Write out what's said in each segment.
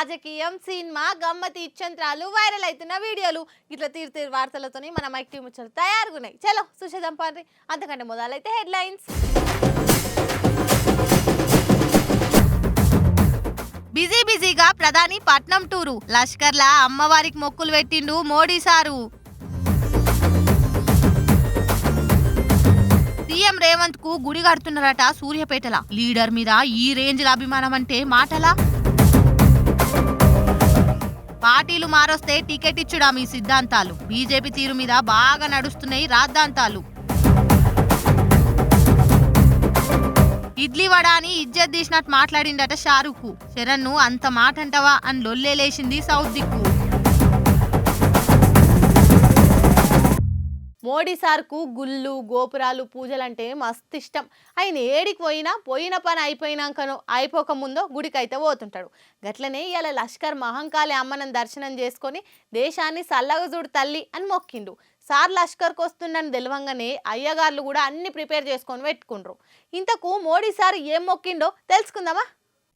రాజకీయం cinema గమ్మతి ఇచ్చంత్రాలు viral అవుతున్న వీడియోలు ఇట్లా తీరు వార్తలతోని మన మైక్ టీం ముచ్చట్లు తయారుగున్నాయి. చలో చూసేద్దాం పండ్రి. అంతకంటే మొదలైతే హెడ్లైన్స్. బిజీగా ప్రధాని పట్నం టూరు. లష్కర్లా అమ్మవారికి మొక్కులు పెట్టిండు మోడీ సారు. సీఎం రేవంత్ కు గుడి కడుతున్నారట సూర్యాపేటల. లీడర్ మీద ఈ రేంజ్ అభిమానం అంటే మాటలా? పార్టీలు మారొస్తే టికెట్ ఇచ్చుడా మీ సిద్ధాంతాలు. బీజేపీ తీరు మీద బాగా నడుస్తున్నాయి రాద్ధాంతాలు. ఇడ్లీ వడ అని ఇజ్జత్ తీసినట్టు మాట్లాడిండట షారుఖ్. చరణ్ ను అంత మాట అంటవా అని లొల్లేలేసింది సౌత్ దిక్కు. మోడీ సార్కు గుళ్ళు గోపురాలు పూజలంటే మస్తు ఇష్టం. ఆయన ఏడికి పోయిన పని అయిపోక ముందో గుడికైతే పోతుంటాడు. గట్లనే ఇవాళ లష్కర్ మహంకాళి అమ్మను దర్శనం చేసుకొని దేశాన్ని సల్లగా చూడు తల్లి అని మొక్కిండు. సార్ లష్కర్కి వస్తుండని తెలవంగానే అయ్యగార్లు కూడా అన్ని ప్రిపేర్ చేసుకొని పెట్టుకుండ్రు. ఇంతకు మోడీ సార్ ఏం మొక్కిండో తెలుసుకుందామా?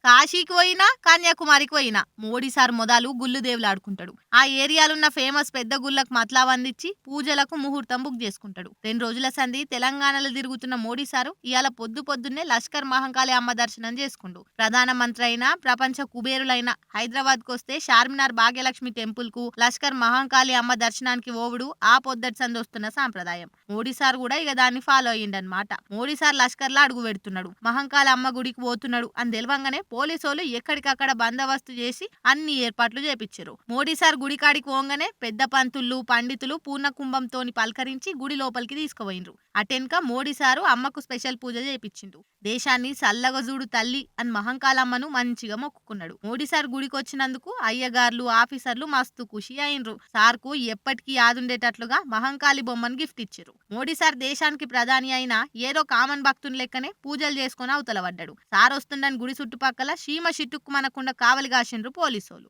కాశీకి పోయినా కన్యాకుమారికి పోయినా మోడీ సార్ మొదలు గుళ్ళు దేవులు ఆడుకుంటాడు. ఆ ఏరియాలున్న ఫేమస్ పెద్ద గుళ్ళకు మతలా వందించి పూజలకు ముహూర్తం బుక్ చేసుకుంటాడు. 2 రోజుల సంధి తెలంగాణలో తిరుగుతున్న మోడీ సారు ఇవాళ పొద్దున్నే లష్కర్ మహంకాళి అమ్మ దర్శనం చేసుకుండు. ప్రధానమంత్రి అయినా ప్రపంచ కుబేరులైన హైదరాబాద్ కు వస్తే చార్మినార్ భాగ్యలక్ష్మి టెంపుల్ కు లష్కర్ మహంకాళి అమ్మ దర్శనానికి ఓవుడు ఆ పొద్దటి సంధి వస్తున్న సాంప్రదాయం. మోడీ సార్ కూడా ఇక దాన్ని ఫాలో అయ్యిండనమాట. మోడీ సార్ లష్కర్ లో అడుగు పెడుతున్నాడు, మహంకాళి అమ్మ గుడికి పోతున్నాడు అని తెలవంగానే పోలీసులు ఎక్కడికక్కడ బందోబస్తు చేసి అన్ని ఏర్పాట్లు చేపించారు. మోడీ సార్ గుడికాడికి పోగానే పెద్ద పంతులు పండితులు పూర్ణ కుంభంతోని పలకరించి గుడి లోపలికి తీసుకుపోయినరు. అటెన్క మోడీ సారు అమ్మకు స్పెషల్ పూజ చేపించిండు. దేశాన్ని సల్లగా చూడు తల్లి అని మహంకాళమ్మను మంచిగా మొక్కుకున్నాడు. మోడీ సార్ గుడికి వచ్చినందుకు అయ్యగార్లు ఆఫీసర్లు మస్తు ఖుషి అయినరు. సార్కు ఎప్పటికీ యాదుండేటట్లుగా మహంకాళి బొమ్మను గిఫ్ట్ ఇచ్చారు. మోడీ సార్ దేశానికి ప్రధాని అయినా ఏదో కామన్ భక్తుని లెక్కనే పూజలు చేసుకుని అవతల పడ్డాడు. సార్ వస్తుండని గుడి చుట్టుపక్కల సీమ చిట్టుక్కు మనకుండా కావలి కాసిండ్రు పోలీసులు.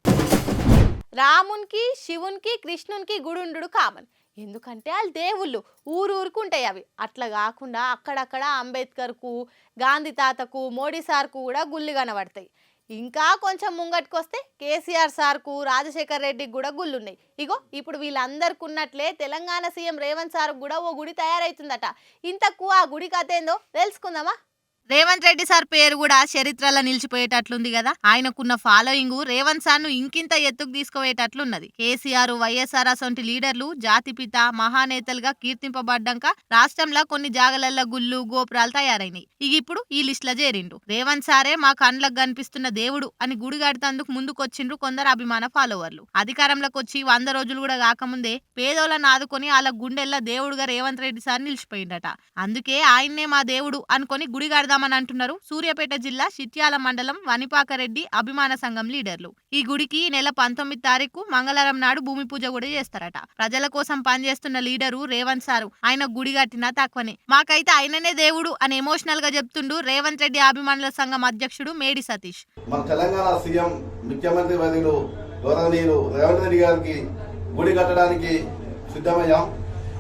రామునికి శివునికి కృష్ణునికి గుడుండు కామన్. ఎందుకంటే వాళ్ళు దేవుళ్ళు ఊరుకుంటాయి అవి. అట్లా కాకుండా అక్కడక్కడ అంబేద్కర్కు గాంధీ తాతకు మోడీ సార్కు కూడా గుళ్ళు కనబడతాయి. ఇంకా కొంచెం ముంగట్టుకొస్తే కేసీఆర్ సార్కు రాజశేఖర్ రెడ్డికి కూడా గుళ్ళున్నాయి. ఇగో ఇప్పుడు వీళ్ళందరికీ ఉన్నట్లే తెలంగాణ సీఎం రేవంత్ సార్కు కూడా ఓ గుడి తయారైతుందట. ఇంతకు ఆ గుడి కథ ఏందో తెలుసుకుందామా? రేవంత్ రెడ్డి సార్ పేరు కూడా చరిత్రలో నిలిచిపోయేటట్లుంది కదా. ఆయనకున్న ఫాలోయింగ్ రేవంత్ సార్ ను ఇంకింత ఎత్తుకు తీసుకుపోయేటట్లున్నది. కేసీఆర్ వైఎస్ఆర్ అసొంటి లీడర్లు జాతిపిత మహానేతలుగా కీర్తింపబడ్డాక రాష్ట్రంలో కొన్ని జాగలల్ల గుళ్ళు గోపురాలు తయారైనాయి. ఇక ఇప్పుడు ఈ లిస్ట్ లో చేరిండు. రేవంత్ సారే మా కండ్లకు కనిపిస్తున్న దేవుడు అని గుడి కడతందుకు ముందుకొచ్చిండ్రు కొందరు అభిమాన ఫాలోవర్లు. అధికారంలోకి వచ్చి 100 రోజులు కూడా కాకముందే పేదోళ్ళని ఆదుకొని వాళ్ళ గుండెల్లో దేవుడుగా రేవంత్ రెడ్డి సార్ నిలిచిపోయిందట. అందుకే ఆయన్నే మా దేవుడు అనుకొని గుడి కడదాం అని అంటున్నారు సూర్యాపేట జిల్లా చిట్యాల మండలం వనిపాకరెడ్డి అభిమాన సంఘం లీడర్లు. ఈ గుడికి నెల 19 తారీఖు మంగళవారం నాడు భూమి పూజ కూడా చేస్తారట. ప్రజల కోసం పనిచేస్తున్న లీడరు రేవంత్ సారు. ఆయన గుడి కట్టినా తక్కువనే, మాకైతే ఆయననే దేవుడు అని ఎమోషనల్ గా చెప్తుండు రేవంత్ రెడ్డి అభిమానుల సంఘం అధ్యక్షుడు మేడి సతీష్. మన తెలంగాణ సీఎం ముఖ్యమంత్రి వర్యులు గౌరవనీయులు రేవంత్ రెడ్డి గారికి గుడి కట్టడానికి సిద్ధమయ్యాం.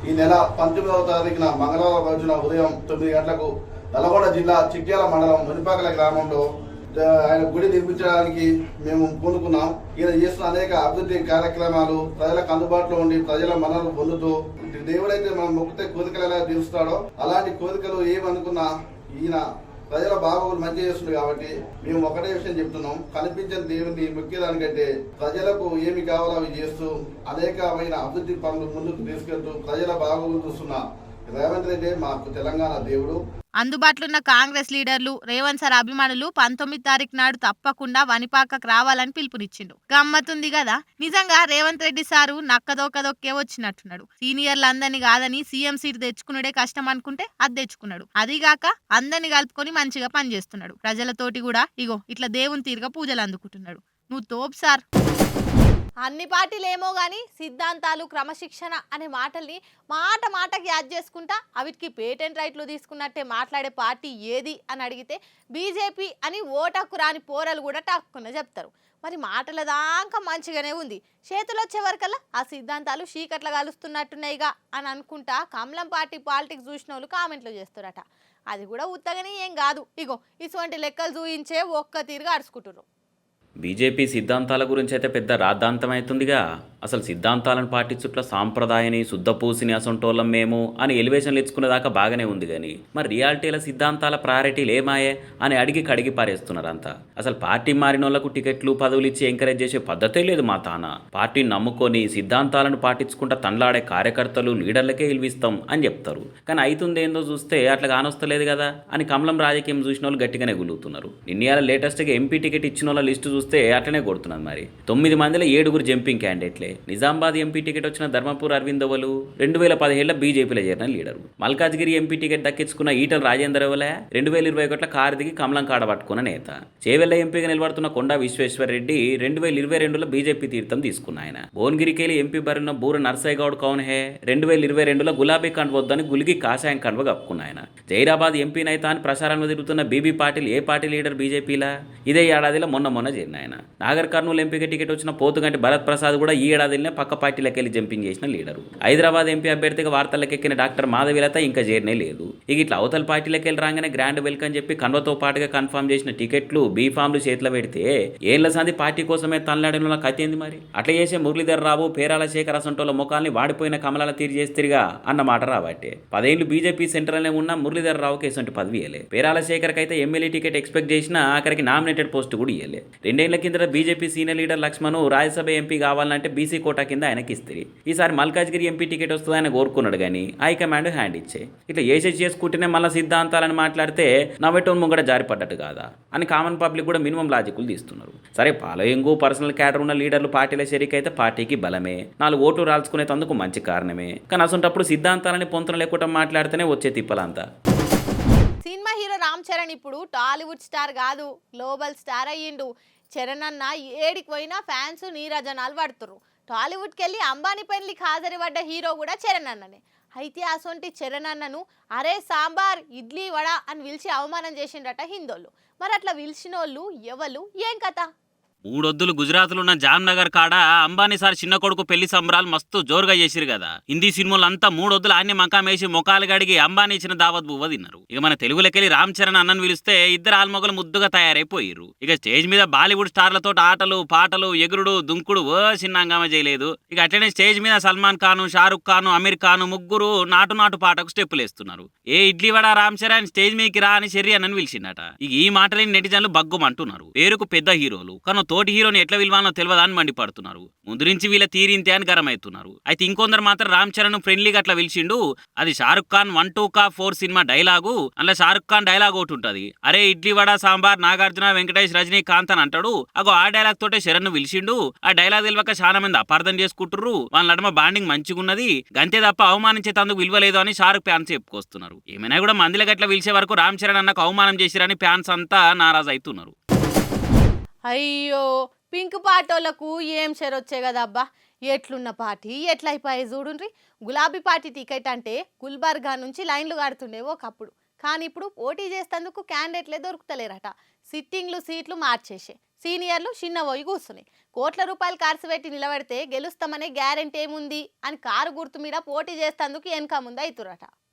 ఈ నెల 19వ తారీఖున మంగళవారం రోజున ఉదయం 9 గంటలకు నల్గొండ జిల్లా చిట్యాల మండలం మునిపాకల గ్రామంలో ఆయన గుడి నిర్మించడానికి మేము పూనుకున్నాం. ఈయన చేస్తున్న అనేక అభివృద్ధి కార్యక్రమాలు ప్రజలకు అందుబాటులో ఉండి ప్రజల మనల్ని పొందుతూ దేవుడైతే మనం మొక్కితే కోరికలు ఎలా తీరుస్తాడో అలాంటి కోరికలు ఏమనుకున్నా ఈయన ప్రజల బాగోగులు మంచి చేస్తుంది. కాబట్టి మేము ఒకటే విషయం చెప్తున్నాం, కనిపించిన దేవుని మొక్కేదానికంటే ప్రజలకు ఏమి కావాలో అవి చేస్తూ అనేకమైన అభివృద్ధి పనులు ముందుకు తీసుకెళ్తూ ప్రజల బాగోగులు చూస్తున్న రేవంత్ రెడ్డి మాకు తెలంగాణ దేవుడు. అందుబాటులో ఉన్న కాంగ్రెస్ లీడర్లు రేవంత్ సార్ అభిమానులు 19 తారీఖు నాడు తప్పకుండా వనిపాకకు రావాలని పిలుపునిచ్చిండు. గమ్మతుంది కదా. నిజంగా రేవంత్ రెడ్డి సారు నక్కదొక్కే వచ్చినట్టున్నాడు. సీనియర్లు అందరినీ కాదని సీఎం సీట్ తెచ్చుకున్నాడే కష్టం అనుకుంటే అది తెచ్చుకున్నాడు. అదిగాక అందరినీ కలుపుకొని మంచిగా పనిచేస్తున్నాడు. ప్రజలతోటి కూడా ఇగో ఇట్లా దేవుని తీరుగా పూజలు అందుకుంటున్నాడు. నువ్వు తోపు సార్. అన్ని పార్టీలు ఏమో కానీ సిద్ధాంతాలు క్రమశిక్షణ అనే మాటల్ని మాటకి యాద్ చేసుకుంటా అవిటికి పేటెంట్ రైట్లు తీసుకున్నట్టే మాట్లాడే పార్టీ ఏది అని అడిగితే బీజేపీ అని ఓటకు రాని పోరలు కూడా టాక్కున చెప్తారు. మరి మాటల దాకా మంచిగానే ఉంది, చేతులు వచ్చే వరకల్లా ఆ సిద్ధాంతాలు చీకట్ల కలుస్తున్నట్టున్నాయిగా అని అనుకుంటా కమలం పార్టీ పాలిటిక్స్ చూసిన వాళ్ళు కామెంట్లు చేస్తారట. అది కూడా ఉత్తగానే ఏం కాదు. ఇగో ఇటువంటి లెక్కలు చూయించే ఒక్క తీరుగా అరుచుకుంటున్నారు. బీజేపీ సిద్ధాంతాల గురించి అయితే పెద్ద రాద్ధాంతమవుతుందిగా. అసలు సిద్ధాంతాలను పాటించుట్ల సాంప్రదాయని శుద్ధపూసిని అసంటోళ్ళం మేము అని ఎలివేషన్లు ఇచ్చుకునేదాకా బాగానే ఉంది కానీ మరి రియాలిటీల సిద్ధాంతాల ప్రయారిటీలు ఏమాయే అని అడిగి కడిగి పారేస్తున్నారంతా. అసలు పార్టీ మారినోళ్లకు టికెట్లు పదవులు ఇచ్చి ఎంకరేజ్ చేసే పద్ధతే లేదు మా తాన. పార్టీని నమ్ముకొని సిద్ధాంతాలను పాటించుకుంటా తనలాడే కార్యకర్తలు లీడర్లకే ఇల్విస్తాం అని చెప్తారు. కానీ అవుతుందేందో చూస్తే అట్లా కానొస్తలేదు కదా అని కమలం రాజకీయం చూసిన వాళ్ళు గట్టిగానే గులుగుతున్నారు. నిన్నయాల లేటెస్ట్గా ఎంపీ టికెట్ ఇచ్చిన వాళ్ళ లిస్టు చూస్తే అట్లనే కొడుతున్నారు. మరి 9 మందిలో 7 జంపింగ్ క్యాండిడేట్లే. నిజామాబాద్ ఎంపీ టికెట్ వచ్చిన ధర్మపూర్ అరవింద్ అవలు 2017లో బీజేపీలో చేరిన లీడరు. మల్కాజ్గిరి ఎంపీ టికెట్ దక్కించుకున్న ఈటల రాజేందర్ అవలే 2021 కారు దిగి కమలం కాడ పట్టుకున్న నేత. చేవెళ్ల ఎంపీగా నిలబడుతున్న కొండా విశ్వేశ్వర్ రెడ్డి 2022లో బీజేపీ తీర్థం తీసుకున్న ఆయన. భువనగిరికెళ్ళి ఎంపీ బరిన బూర నర్సయ్య గౌడ్ కౌన్ హే 2022లో గులాబీ కండ వద్దని గులిగి కాషాయం కండువ కప్పుకున్న ఆయన. జైరాబాద్ ఎంపీ నైతా అని ప్రచారంలో తిరుగుతున్న బీబీ పాటిల్ ఏ పార్టీ లీడర్ బీజేపీలా? ఇదే ఏడాదిలో మొన్న చేరిన ఆయన. నాగర్ కర్నూలు ఎంపీకి టికెట్ వచ్చిన పోతుగంటి భరత్ ప్రసాద్ కూడా ఈ ఏడాదిలోనే పక్క పార్టీలకు వెళ్ళి జంపింగ్ చేసిన లీడరు. హైదరాబాద్ ఎంపీ అభ్యర్థిగా వార్తలకు ఎక్కిన డాక్టర్ మాధవిలత ఇంకా చేరనే లేదు. ఇక ఇట్లా అవతల పార్టీలకు వెళ్ళి రాగానే గ్రాండ్ వెల్కమ్ చెప్పి కన్వతో పాటుగా కన్ఫర్మ్ చేసిన టికెట్లు బీఫామ్లు చేతిలో పెడితే ఏళ్ల సంది పార్టీ కోసమే తనలాడిన కథ ఏంది మరి? అట్లా చేసే మురళీధర్ రావు పేరాల శేఖర్ అసంటోళ్ళ ముఖాల్ని వాడిపోయిన కమలాల తీరు చేస్తారుగా అన్న మాట రాబట్టే. 10 ఏళ్లు బీజేపీ సెంట్రల్నే ఉన్న మురళీధర్ రావుకి ఎసంటి పదవి ఇయ్యలే. పేరాల శేఖర్కి అయితే ఎమ్మెల్యే టికెట్ ఎక్స్పెక్ట్ చేసినా ఆఖరికి నామినేటెడ్ పోస్ట్ కూడా ఇయ్యలే. 2 ఏళ్ల కింద BJP senior leader Laxman Rajya Sabha MP కావాలంటే బీసీ కోటా కింద ఆయనకి ఇస్తుంది. ఈసారి మల్కాజ్గిరి ఎంపీ టికెట్ వస్తుంది ఆయన కోరుకున్నాడు కానీ హైకమాండ్ హ్యాండ్ ఇచ్చే. ఇట్లా చేసుకుంటేనే మళ్ళీ సిద్ధాంతాలను మాట్లాడితే నవ్వెటోన్ ముంగడ జారిపడ్డట్టు కాదా అని కామన్ పబ్లిక్ కూడా మినిమం లాజిక్లు తీస్తున్నారు. సరే పాలయంగు పర్సనల్ క్యాడర్ ఉన్న లీడర్లు పార్టీల షరీక్ అయితే పార్టీకి బలమే, 4 ఓట్లు రాల్చుకునేందుకు మంచి కారణమే. కానీ అసంటప్పుడు సిద్ధాంతాలని పొంతన లేకుండా మాట్లాడితేనే వచ్చే తిప్పలంతా. సినిమా హీరో రామ్ చరణ్ ఇప్పుడు టాలీవుడ్ స్టార్ కాదు, గ్లోబల్ స్టార్ అయ్యిండు. చరణ్ అన్న ఏడికి పోయినా ఫ్యాన్స్ నీరాజనాలు పడుతురు. టాలీవుడ్కి వెళ్ళి అంబానీ పెళ్లికి హాజరు పడ్డ హీరో కూడా చరణ్ అన్ననే. అయితే అసొంటి చరణ్ అన్నను అరే సాంబార్ ఇడ్లీ వడ అని పిలిచి అవమానం చేసిండట హిందోళ్ళు. మరి అట్లా పిలిచిన వాళ్ళు ఎవరు, ఏం కథ? 3 వద్దులు గుజరాత్లో ఉన్న జామ్నగర్ కాడ అంబానీ సార్ చిన్న కొడుకు పెళ్లి సంబరాలు మస్తు జోరుగా చేసిరు కదా. హిందీ సినిమాలు అంతా 3 వద్దులు ఆన్య మకాం వేసి మొఖాలు గడిగి అంబానీ ఇచ్చిన దావత్ బువ్వ తిన్నారు. ఇక మన తెలుగులకెళ్ళి రామ్ చరణ్ అన్నను పిలిస్తే ఇద్దరు ఆల్మొగలు ముద్దుగా తయారైపోయిర్రు. ఇక స్టేజ్ మీద బాలీవుడ్ స్టార్లతో ఆటలు పాటలు ఎగురుడు దుంకుడు చిన్నంగామ చేయలేదు. ఇక అట్లనే స్టేజ్ మీద సల్మాన్ ఖాన్, షారుఖ్ ఖాన్, అమీర్ ఖాన్ ముగ్గురు నాటు పాటకు స్టెప్పులు వేస్తున్నారు. ఏ ఇడ్లీ వడ రామ్ చరణ్ స్టేజ్ మీదకి రా అని షెర్రీ అన్నను పిలిచిండట. ఇక ఈ మాటలేని నెటిజన్లు బగ్గుమంటున్నారు. పేరుకు పెద్ద హీరోలు కానీ తోటి హీరోని ఎట్లా విలువానో తెలియదా అని మండిపడుతున్నారు. ముందు నుంచి వీళ్ళ తీరింతే అని గరమవుతున్నారు. అయితే ఇంకొందరు మాత్రం రామ్ చరణ్ ఫ్రెండ్లీగా అట్లా పిలిచిండు. అది షారుఖ్ ఖాన్ 1, 2 కా 4 సినిమా డైలాగు. అందులో షారుఖ్ ఖాన్ డైలాగ్ ఒకటి ఉంటుంది, అరే ఇడ్లీ వడ సాంబార్ నాగార్జున వెంకటేష్ రజనీకాంత్ అని అంటాడు. అగో ఆ డైలాగ్ తోటే శరణ్ పిలిచిండు. ఆ డైలాగ్ తెలియక చాలా మంది అపార్థం చేసుకుంటుర్రు. వాళ్ళ నడమ బాండింగ్ మంచిగా ఉన్నది, గంతే తప్ప అవమానించేందుకు విలువలేదు అని షారుఖ్ ఫ్యాన్స్ చెప్పుకొస్తున్నారు. ఏమైనా కూడా మందిలో గట్లా పిలిచే వరకు రామ్ చరణ్ అన్నకు అవమానం చేసిరని ఫ్యాన్స్ అంతా నారాజు అవుతున్నారు. అయ్యో పింక్ పార్టీలకు ఏం షేర్ వచ్చే కదా అబ్బా. ఎట్లున్న పార్టీ ఎట్లా అయిపోయాయి చూడుండ్రి. గులాబీ పార్టీ టికెట్ అంటే గుల్బర్గా నుంచి లైన్లు కడుతుండేవో ఒకప్పుడు. కానీ ఇప్పుడు పోటీ చేసేందుకు క్యాండిడేట్లే దొరుకుతలేరట. సిట్టింగ్లు సీట్లు మార్చేసే సీనియర్లు చిన్న పోయి కూర్చున్నాయి. కోట్ల రూపాయలు ఖర్చు పెట్టి నిలబెడితే గెలుస్తామనే గ్యారెంటీ ఏముంది అని కారు గుర్తు మీద పోటీ చేసేందుకు వెనక ముందు అవుతురట.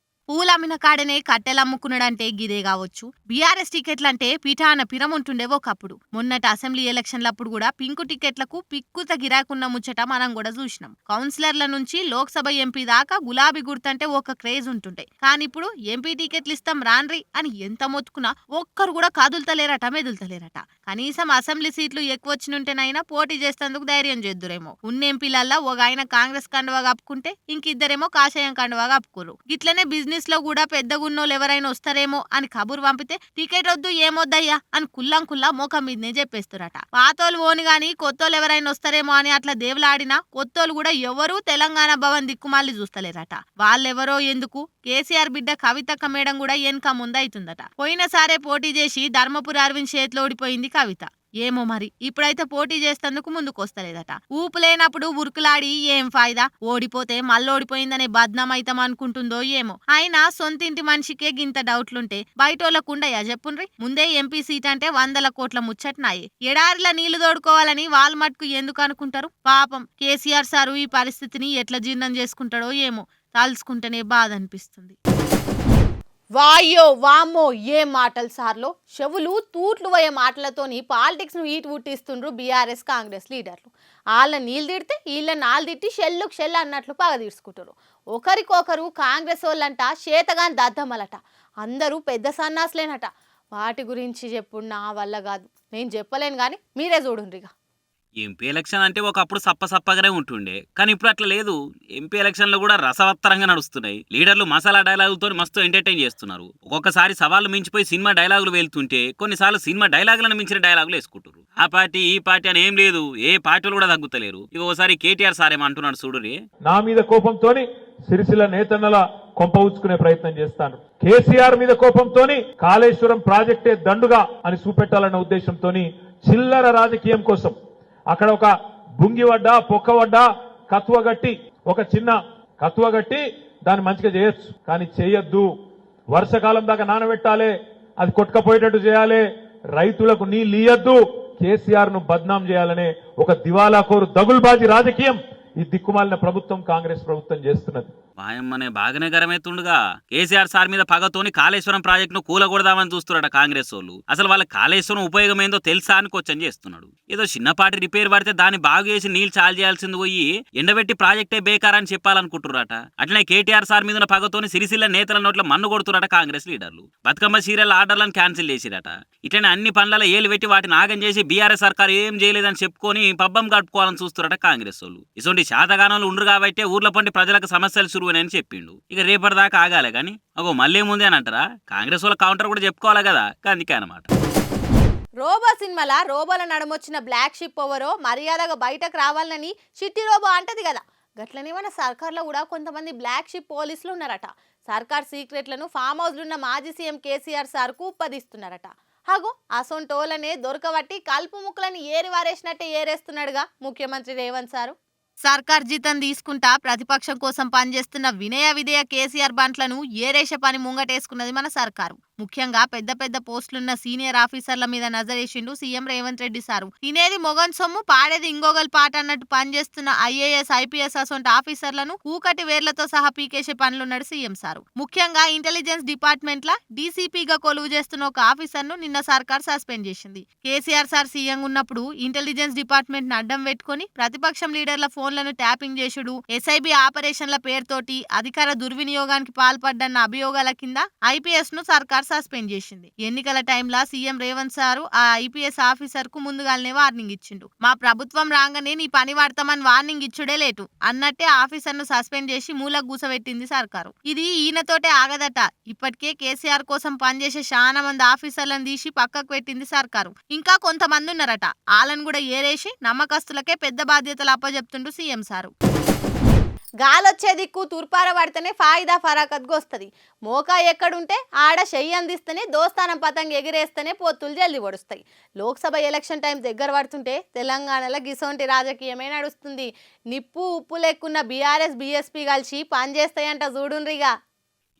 పూలమ్మిన కాడనే కట్టెలు అమ్ముకున్నాడంటే గిదే కావచ్చు. బీఆర్ఎస్ టికెట్లంటే పిఠాన పిరముంటుండేవో ఒకప్పుడు. మొన్నటి అసెంబ్లీ ఎలక్షన్లప్పుడు కూడా పింకు టికెట్లకు పిక్కుత గిరాకున్న ముచ్చట మనం కూడా చూసినాం. కౌన్సిలర్ల నుంచి లోక్సభ ఎంపీ దాకా గులాబీ గుర్తంటే ఒక క్రేజ్ ఉంటుండే. కానీ ఇప్పుడు ఎంపీ టికెట్లు ఇస్తాం రాన్రి అని ఎంత మొత్తుకున్నా ఒక్కరు కూడా కదులుతలేరట, మెదులుతలేరట. కనీసం అసెంబ్లీ సీట్లు ఎక్కువ వచ్చినుంటేనైనా పోటీ చేసేందుకు ధైర్యం చేద్దురేమో. ఉన్న ఎంపీలల్లా ఒక ఆయన కాంగ్రెస్ కండువా కప్పుకుంటే ఇంకిద్దరేమో కాషాయం కండువా కప్పుకోరు. ఇట్లనే బిజినెస్ లో కూడా పెద్దగున్నోళ్ళు ఎవరైనా వస్తారేమో అని కబురు పంపితే టికెట్ వద్దు ఏమొద్దయ్యా అని కుల్లా మోకం మీదనే చెప్పేస్తారట. పాతోళ్ళు ఓని గాని కొత్తోళ్ళు ఎవరైనా వస్తారేమో అని అట్లా దేవులాడినా కొత్తోళ్ళు కూడా ఎవరూ తెలంగాణ భవన్ దిక్కుమాలి చూస్తలేరట. వాళ్ళెవరో ఎందుకు కేసీఆర్ బిడ్డ కవితక్క మేడం కూడా వెనక ముందు అవుతుందట. పోయినసారే పోటీ చేసి ధర్మపురి అరవింద్ చేతిలో ఓడిపోయింది కవిత. ఏమో మరి ఇప్పుడైతే పోటీ చేసేందుకు ముందుకు వస్తలేదట. ఊపు లేనప్పుడు ఉరుకులాడి ఏం ఫాయిదా, ఓడిపోతే మళ్ళీ ఓడిపోయిందనే బద్నాం అయితాం అనుకుంటుందో ఏమో. అయినా సొంతింటి మనిషికే గింత డౌట్లుంటే బయటోళ్ళకుండయా చెప్పుండ్రి. ముందే ఎంపీ సీట్ అంటే 100 కోట్ల ముచ్చట్నాయి. ఎడారిలా నీళ్లు తోడుకోవాలని వాళ్ళ మట్టుకు ఎందుకు అనుకుంటారు? పాపం కేసీఆర్ సారు ఈ పరిస్థితిని ఎట్లా జీర్ణం చేసుకుంటాడో ఏమో. తలుచుకుంటేనే బాధ అనిపిస్తుంది. వాయ్యో వామ్మో ఏ మాటలు సార్లో చెవులు తూట్లు పోయే మాటలతోని పాలిటిక్స్ను ఈటు పుట్టిస్తుండ్రు బీఆర్ఎస్ కాంగ్రెస్ లీడర్లు. వాళ్ళ నీళ్ళు తిడితే వీళ్ళ నాళ్ళు తిట్టి షెల్లుకు షెల్లు అన్నట్లు పగ తీర్చుకుంటారు. ఒకరికొకరు కాంగ్రెస్ వాళ్ళంట చేతగాని దద్దమ్మలట, అందరూ పెద్ద సన్నాసులేనట. వాటి గురించి చెప్పుడు నా వల్ల కాదు, నేను చెప్పలేను కానీ మీరే చూడుండ్రిగా. ఎంపీ ఎలక్షన్ అంటే ఒకప్పుడు సప్పగానే ఉంటుండే, కానీ ఇప్పుడు అట్లా లేదు. ఎంపీ ఎలక్షన్లు కూడా రసవత్తరంగా నడుస్తున్నాయి. లీడర్లు మసాలా డైలాగులతో మస్తు ఎంటర్టైన్ చేస్తున్నారు. ఒక్కొక్కసారి సవాళ్ళు మించిపోయి సినిమా డైలాగులు వెళ్తుంటే కొన్నిసార్లు సినిమా డైలాగులను మించిన డైలాగులు వేసుకుంటారు. ఆ పార్టీ ఈ పార్టీ అని ఏం లేదు, ఏ పార్టీలు కూడా తగ్గుతలేరు. ఇక ఓసారి కేటీఆర్ సార్ ఏమంటున్నాడు చూడురి. నా మీద కోపంతోని సిరిసిల్ల నేతన్నల కొంప ఉచ్చుకునే ప్రయత్నం చేస్తాను. కేసీఆర్ మీద కోపంతోని కాళేశ్వరం ప్రాజెక్టే దండుగా అని చూపెట్టాలన్న ఉద్దేశంతోని చిల్లర రాజకీయం కోసం అక్కడ ఒక బుంగివడ్డ పొక్కవడ్డ కత్వగట్టి ఒక చిన్న కత్వగట్టి దాన్ని మంచిగా చేయొచ్చు, కానీ చేయొద్దు. వర్షకాలం దాకా నానబెట్టాలి, అది కొట్టుకపోయేటట్టు చేయాలి, రైతులకు నీళ్ళు ఇయ్యొద్దు, కేసీఆర్ ను బద్నాం చేయాలనే ఒక దివాలాకోరు దగుల్బాజీ రాజకీయం ఈ దిక్కుమాలిన ప్రభుత్వం కాంగ్రెస్ ప్రభుత్వం చేస్తున్నది. వాయమ్మనే బాగానే గరమెత్తుండగా కేసీఆర్ సార్ మీద పగతోని కాళేశ్వరం ప్రాజెక్టును కూలగొడదామని చూస్తున్నాడు కాంగ్రెస్ వాళ్ళు. అసలు వాళ్ళ కాళేశ్వరం ఉపయోగం ఏందో తెలుసా అని క్వశ్చన్ చేస్తున్నాడు. ఏదో చిన్నపాటి రిపేర్ పడితే దాన్ని బాగు చేసి నీళ్లు చాలు చేయాల్సింది పోయి ఎండబెట్టి ప్రాజెక్టే బేకారని చెప్పాలనుకుంటున్నారట. అట్లనే కేటీఆర్ సార్ మీద పగతోని సిరిసిల్ల నేతల నోట్ల మన్ను కొడుతున్నారట కాంగ్రెస్ లీడర్లు. బతుకమ్మ సీరియల్ ఆర్డర్లను క్యాన్సిల్ చేసిరట. ఇట్లనే అన్ని పనులలో ఏలు పెట్టి వాటిని ఆగం చేసి బీఆర్ఎస్ సర్కార్ ఏం చేయలేదని చెప్పుకొని పబ్బం గడుపుకోవాలని చూస్తున్నారట కాంగ్రెస్ వాళ్ళు. ఇటువంటి శాతగానంలో ఉండరు కాబట్టి ఊర్ల పండి ప్రజలకు సమస్యలు సురువని చెప్పిండు. ఇక రేపటిదాకా ఆగాలి కానీ అగో మళ్ళీ ముందే అని అంటారా? కాంగ్రెస్ వాళ్ళ కౌంటర్ కూడా చెప్పుకోవాలి కదా, అందుకే అనమాట. రోబో సినిమాల రోబోల నడమొచ్చిన బ్లాక్ షిప్ ఎవరో మర్యాదగా బయటకు రావాలని చిట్టి రోబో అంటది కదా, గట్లనే మన సర్కార్లో కూడా కొంతమంది బ్లాక్ షిప్ పోలీసులు ఉన్నారట. సర్కార్ సీక్రెట్లను ఫామ్ హౌస్లో ఉన్న మాజీ సీఎం కేసీఆర్ సార్కు ఉప్పదిస్తున్నారట. హాగో అసొంటోలనే దొరకబట్టి కలుపు ముక్కలని ఏరి వారేసినట్టే ఏరేస్తున్నాడుగా ముఖ్యమంత్రి రేవంత్ సారు. సర్కార్ జీతం తీసుకుంటా ప్రతిపక్షం కోసం పనిచేస్తున్న వినయ విధేయ కేసీఆర్ బంట్లను ఏరేసే పని ముంగటేసుకున్నది మన సర్కారు. ముఖ్యంగా పెద్ద పెద్ద పోస్టులున్న సీనియర్ ఆఫీసర్ల మీద నజరేసిండు సీఎం రేవంత్ రెడ్డి సారు. తినేది మొగన్ సొమ్ము పాడేది ఇంగోగల్ పాట అన్నట్టు పనిచేస్తున్న ఐఏఎస్ ఐపీఎస్ అసొంటి ఆఫీసర్లను కూకటి వేర్లతో సహా పీకేసే పనులున్నాడు సీఎం సారు. ముఖ్యంగా ఇంటెలిజెన్స్ డిపార్ట్మెంట్ లా డీసీపీగా కొలువు చేస్తున్న ఒక ఆఫీసర్ ను నిన్న సర్కార్ సస్పెండ్ చేసింది. కేసీఆర్ సార్ సీఎం ఉన్నప్పుడు ఇంటెలిజెన్స్ డిపార్ట్మెంట్ ను అడ్డం పెట్టుకుని ప్రతిపక్షం లీడర్ల ఫోన్లను ట్యాపింగ్ చేసుడు, ఎస్ఐబి ఆపరేషన్ల పేరుతోటి అధికార దుర్వినియోగానికి పాల్పడ్డన్న అభియోగాల కింద ఐపీఎస్ ను సర్కార్ సస్పెండ్ చేసింది. ఎన్నికల టైంలో సీఎం రేవంత్ సారు ఆ ఐపీఎస్ ఆఫీసర్ కు ముందుగానే వార్నింగ్ ఇచ్చిండు. మా ప్రభుత్వం రాగానే నీ పని వాడతామని వార్నింగ్ ఇచ్చుడే లేటు అన్నట్టే ఆఫీసర్ ను సస్పెండ్ చేసి మూలకు కూసబెట్టింది సర్కారు. ఇది ఈయనతోటే ఆగదట. ఇప్పటికే కేసీఆర్ కోసం పనిచేసే చాలా మంది ఆఫీసర్లను తీసి పక్కకు పెట్టింది సర్కారు. ఇంకా కొంతమంది ఉన్నారట, వాళ్ళని కూడా ఏరేసి నమ్మకస్తులకే పెద్ద బాధ్యతలు అప్పచెప్తుండు సీఎం సారు. గాలొచ్చే దిక్కు తుర్పార పడితేనే ఫాయిదా ఫరాకత్గా వస్తుంది. మోకా ఎక్కడుంటే ఆడ చెయ్యి అందిస్తేనే దోస్తానం పతంగ ఎగిరేస్తేనే పొత్తులు జల్ది పడుస్తాయి. లోక్సభ ఎలక్షన్ టైం దగ్గర పడుతుంటే తెలంగాణలో గిసొంటి రాజకీయమే నడుస్తుంది. నిప్పు ఉప్పు లెక్కున్న బీఆర్ఎస్ బీఎస్పీ కలిసి పనిచేస్తాయంట చూడుండ్రిగా.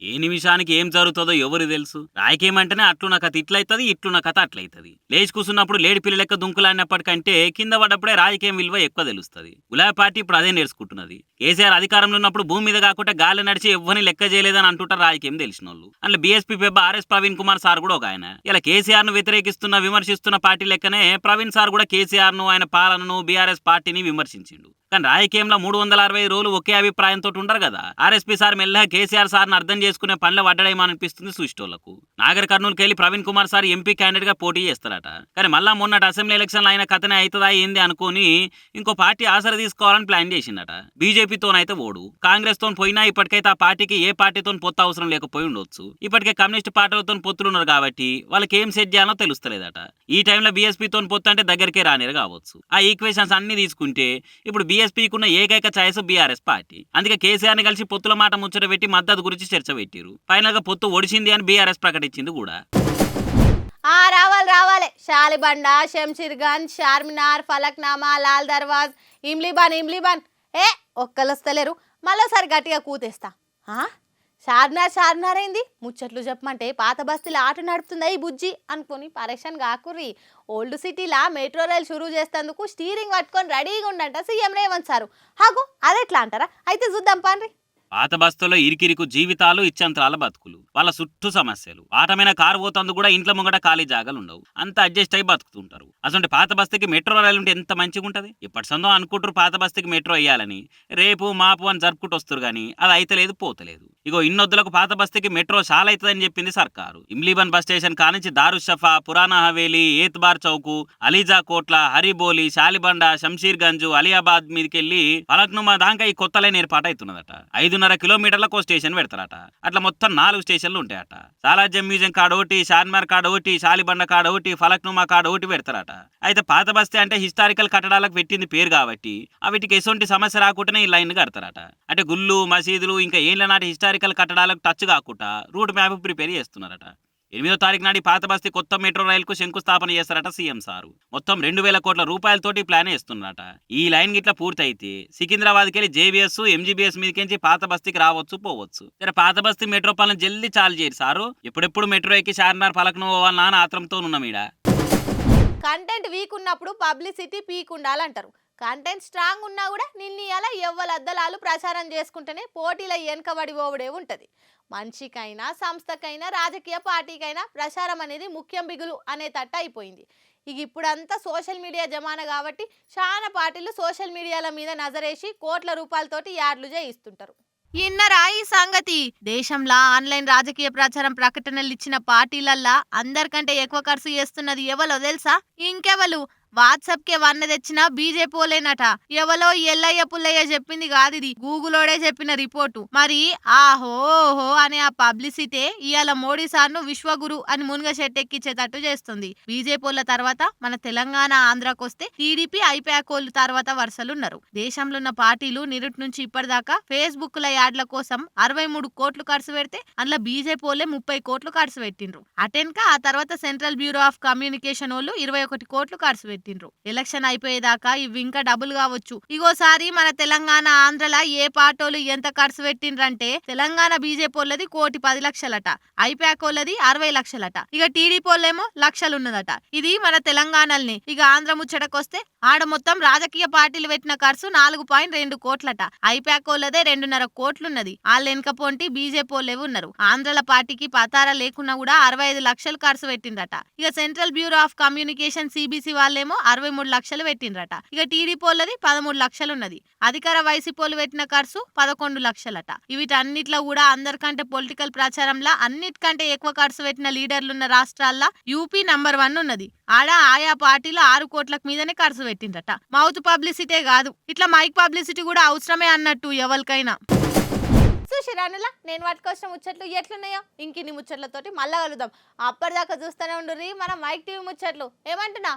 ఏ నిమిషానికి ఏం జరుగుతుందో ఎవరు తెలుసు. రాయకేమంటేనే అట్లున్న కథ ఇట్లయితుంది, ఇట్లున్న కథ అట్లయితుంది. లేచి కూర్చున్నప్పుడు లేడి పిల్ల లెక్క దుంకులాడినప్పటికంటే కింద పడ్డప్పుడే రాజకీయం విలువ ఎక్కువ తెలుస్తుంది. గులాబీ పార్టీ ఇప్పుడు అదే నేర్చుకుంటున్నది. కేసీఆర్ అధికారంలో ఉన్నప్పుడు భూమి మీద కాకుండా గాలి నడిచి ఎవరిని లెక్క చేయలేదని అంటుంటారు రాజకీయం తెలిసిన వాళ్ళు. అందులో బీఎస్పీ పెబ్బ ఆర్ఎస్ ప్రవీణ్ కుమార్ సార్ కూడా ఒక ఆయన. ఇలా కేసీఆర్ ను వ్యతిరేకిస్తున్న విమర్శిస్తున్న పార్టీ లెక్కనే ప్రవీణ్ సార్ కూడా కేసీఆర్ ను, ఆయన పాలనను, బీఆర్ఎస్ పార్టీని విమర్శించిండు. కానీ రాజకీయంలో 365 రోజులు ఒకే అభిప్రాయంతో ఉండరు కదా. ఆర్ఎస్పీ సార్ మెల్లగా కేసీఆర్ సార్ని అర్థం చేసుకునే పనులు వడ్డడేమనిపిస్తుంది సృష్టిలకు. నాగర్ కర్నూలుకి వెళ్ళి Praveen Kumar sir MP candidate గా పోటీ చేస్తారట. కానీ మళ్ళా మొన్నటి అసెంబ్లీ ఎలక్షన్లు అయిన కథనే అవుతుందా ఏంది అనుకుని ఇంకో పార్టీ ఆసరా తీసుకోవాలని ప్లాన్ చేసిందట. బీజేపీతోనైతే ఓడు, కాంగ్రెస్ తో పోయినా ఇప్పటికైతే ఆ పార్టీకి ఏ పార్టీతో పొత్తు అవసరం లేకపోయి ఉండొచ్చు. ఇప్పటికే కమ్యూనిస్ట్ పార్టీలతో పొత్తులున్నారు కాబట్టి వాళ్ళకి ఏం సెట్ చేయాలో తెలుస్తలేదట. ఈ టైంలో బీఎస్పీతో పొత్తు అంటే దగ్గరికే రానిరు కావచ్చు. ఆ ఈక్వేషన్స్ అన్ని తీసుకుంటే ఇప్పుడు బీఎస్పీకున్న ఏకైక ఛాయిస్ బీఆర్ఎస్ పార్టీ. అందుకే కేసీఆర్ ని కలిసి పొత్తుల మాట ముచ్చట పెట్టి మద్దతు గురించి చర్చ పెట్టిరు. ఫైనల్ గా పొత్తు ఒడిచింది అని బీఆర్ఎస్ ప్రకటించింది కూడా. రావాలి షాలిబండ, శంషీర్గంజ్, చార్మినార్, ఫలక్నామా, లాల్ దర్వాజ్, ఇమ్లీబాన్ ఒక్కలొస్తలేరు. మళ్ళీసారి గట్టిగా కూతేస్తా. చార్మినార్ ఏంది ముచ్చట్లు చెప్పమంటే పాత బస్తీలో ఆట నడుపుతుందా ఈ బుజ్జి అనుకుని పరేషాన్ కాకుర్రి. ఓల్డ్ సిటీలా మెట్రో రైల్ షురూ చేసేందుకు స్టీరింగ్ పట్టుకొని రెడీగా ఉండంట సీఎం రేవంత్ సారు. హాగు అదెట్లా అంటారా? అయితే చూద్దాం పాన్రి. పాత బస్తీలో ఇరికిరికు జీవితాలు, ఇచ్చంతరాల బతుకులు, వాళ్ళ చుట్టూ సమస్యలు. ఆటమైన కారు పోతందుకు కూడా ఇంట్లో ముంగట ఖాళీ జాగాలు ఉండవు, అంతా అడ్జస్ట్ అయి బతుకుతుంటారు. అసలు పాత బస్తీకి మెట్రో రైలు ఉంటే ఎంత మంచిగా ఉంటది. ఇప్పటి సందో అనుకుంటారు పాత బస్తీకి మెట్రో వేయాలని, రేపు మాపు అని జరుపుకుంటూ వస్తారు కానీ అది అయితలేదు పోతలేదు. ఇగో ఇన్నొద్దులకు పాత బస్తీకి మెట్రో చాలా అవుతుందని చెప్పింది సర్కారు. ఇమ్లీబన్ బస్ స్టేషన్ కానించి దారుషఫా, పురాణా హవేలీ, ఏత్బార్ చౌకు, అలీజా కోట్ల, హరిబోలి, శాలిబండ, శంషీర్ గంజు, అలియాబాద్ మీదకెళ్లి ఫలక్నుమా దాకా ఈ కొత్త లైన్ ఏర్పాటు అవుతున్నదట. 5.5 కిలోమీటర్లకు స్టేషన్ పెడతారట. అట్లా మొత్తం 4 స్టేషన్లు ఉంటాయట. సాలార్జంగ్ మ్యూజియం కాడ ఒకటి, షాన్మార్ కాడ ఒకటి, శాలిబండ కాడ ఒకటి, ఫలక్నుమా కాడ ఒకటి పెడతారట. అయితే పాత బస్తీ అంటే హిస్టారికల్ కట్టడాలకు పెట్టింది పేరు కాబట్టి వీటికి ఎటువంటి సమస్య రాకుండానే ఈ లైన్ కడతారట. అంటే గుళ్ళు, మసీదులు ఇంకా ఏళ్ల నాటి హిస్టారికల్ కట్టడాలకు టచ్ కాకుండా రూట్ మ్యాప్ ప్రిపేర్ చేస్తున్నారట. 8వ తారీఖు నాడు పాత బస్తీ కొత్త మెట్రో రైలుకు శంకుస్థాపన చేస్తారట సీఎం సారు. మొత్తం 2,000 కోట్ల రూపాయలతోటి ప్లాన్ వేస్తున్నారట. ఈ లైన్ గిట్లా పూర్తయితే సికింద్రాబాద్కి వెళ్ళి జేబీఎస్, ఎంజీబీఎస్ మీదకించి పాత బస్తీకి రావచ్చు పోవచ్చు. సరే పాత బస్తీ మెట్రో పనులు జల్దీ చాలు చేయరు సారు. ఎప్పుడెప్పుడు మెట్రో ఎక్కి చార్మినార్ ఫలక్ను పోవాలన్నా అని ఆత్రంతో ఉన్నాం ఈడ. కంటెంట్ వీక్ ఉన్నప్పుడు పబ్లిసిటీ పీక్ ఉండాలంటారు. కంటెంట్ స్ట్రాంగ్ ఉన్నా కూడా నిన్నీయాల ఎవ్వల అద్దలాలు ప్రచారం చేసుకుంటేనే పోటీల వెనకబడి పోవడే ఉంటుంది. మనిషికైనా, సంస్థకైనా, రాజకీయ పార్టీకైనా ప్రచారం అనేది ముఖ్యం బిగులు అనే తట్టు అయిపోయింది. ఇక ఇప్పుడంతా సోషల్ మీడియా జమానా కాబట్టి చాలా పార్టీలు సోషల్ మీడియాల మీద నజరేసి కోట్ల రూపాయలతోటి యాడ్లు చేయిస్తుంటారు. ఇన్నరా ఈ సంగతి. దేశంలో ఆన్లైన్ రాజకీయ ప్రచారం ప్రకటనలు ఇచ్చిన పార్టీలల్లా అందరికంటే ఎక్కువ ఖర్చు చేస్తున్నది ఎవలో తెలుసా? ఇంకెవలు? వాట్సాప్ కే వన్న తెచ్చిన బీజేపీలేనట. ఎవలో ఎల్లయ్య పుల్లయ్య చెప్పింది కాదు, ఇది గూగులోడే చెప్పిన రిపోర్టు. మరి ఆహోహో అనే ఆ పబ్లిసిటీ ఇవాళ మోడీ సార్ను విశ్వగురు అని మున్గ షెట్టెక్కిచ్చేటట్టు చేస్తుంది. బీజేపీల తర్వాత మన తెలంగాణ, ఆంధ్రాకొస్తే టీడీపీ, ఐపాకోలు తర్వాత వరుసలున్నారు. దేశంలో ఉన్న పార్టీలు నిరుటి నుంచి ఇప్పటిదాకా ఫేస్బుక్ ల యాడ్ల కోసం 63 కోట్లు ఖర్చు పెడితే అందులో బీజేపీలే 30 కోట్లు ఖర్చు పెట్టిండ్రు. అటెన్క ఆ తర్వాత సెంట్రల్ బ్యూరో ఆఫ్ కమ్యూనికేషన్ వాళ్ళు 21 కోట్లు ఖర్చు పెట్టిండ్రు. ఎలక్షన్ అయిపోయేదాకా ఇవి ఇంకా డబుల్ కావచ్చు. ఇగోసారి మన తెలంగాణ, ఆంధ్రలా ఏ పార్టీలు ఎంత ఖర్చు పెట్టిండ్రంటే తెలంగాణ బీజేపీలది 1,10,00,000 ఐపాకోలది 60 లక్షలట. ఇక టీడీపీలేమో లక్షలున్నదట. ఇది మన తెలంగాణల్ని. ఇక ఆంధ్ర ముచ్చటకొస్తే ఆడ మొత్తం రాజకీయ పార్టీలు పెట్టిన ఖర్చు 4.2 కోట్లట. ఐపాకోలదే 2.5 కోట్లున్నది. వాళ్ళ వెనక పొంటి బీజేపీలే ఉన్నారు. ఆంధ్రల పార్టీకి పతారా లేకున్నా కూడా 65 లక్షలు ఖర్చు పెట్టిండ్రట. ఇక central bureau of communication CBC వాళ్ళేమో 63 లక్షలు పెట్టిండ్రట. ఇక టీడీపీలది 13 లక్షలు ఉన్నది. అధికార వైసీపీలు పెట్టిన ఖర్చు 11 లక్షలట. వీటన్నిట్లో కూడా అందరికంటే పొలిటికల్ ప్రచారంలో అన్నిటికంటే ఎక్కువ ఖర్చు పెట్టిన లీడర్లున్న రాష్ట్రాల్లో యూపీ నంబర్ 1 ఉన్నది. ఆడ ఆయా పార్టీలు 6 కోట్లకు మీదనే ఖర్చు పెట్టిండ్రట. మౌత్ పబ్లిసిటీ కాదు, ఇట్లా మైక్ పబ్లిసిటీ కూడా అవసరమే అన్నట్టు ఎవరికైనా. చూసిరానులా నేను పట్టుకొచ్చిన ముచ్చట్లు ఎట్లున్నాయో ఇంకిన్ని ముచ్చట్లతోటి మళ్ళా కలుద్దాం. అప్పటిదాకా చూస్తూనే ఉండుర్రి మన మైక్ టీవీ ముచ్చట్లు. ఏమంటున్నా?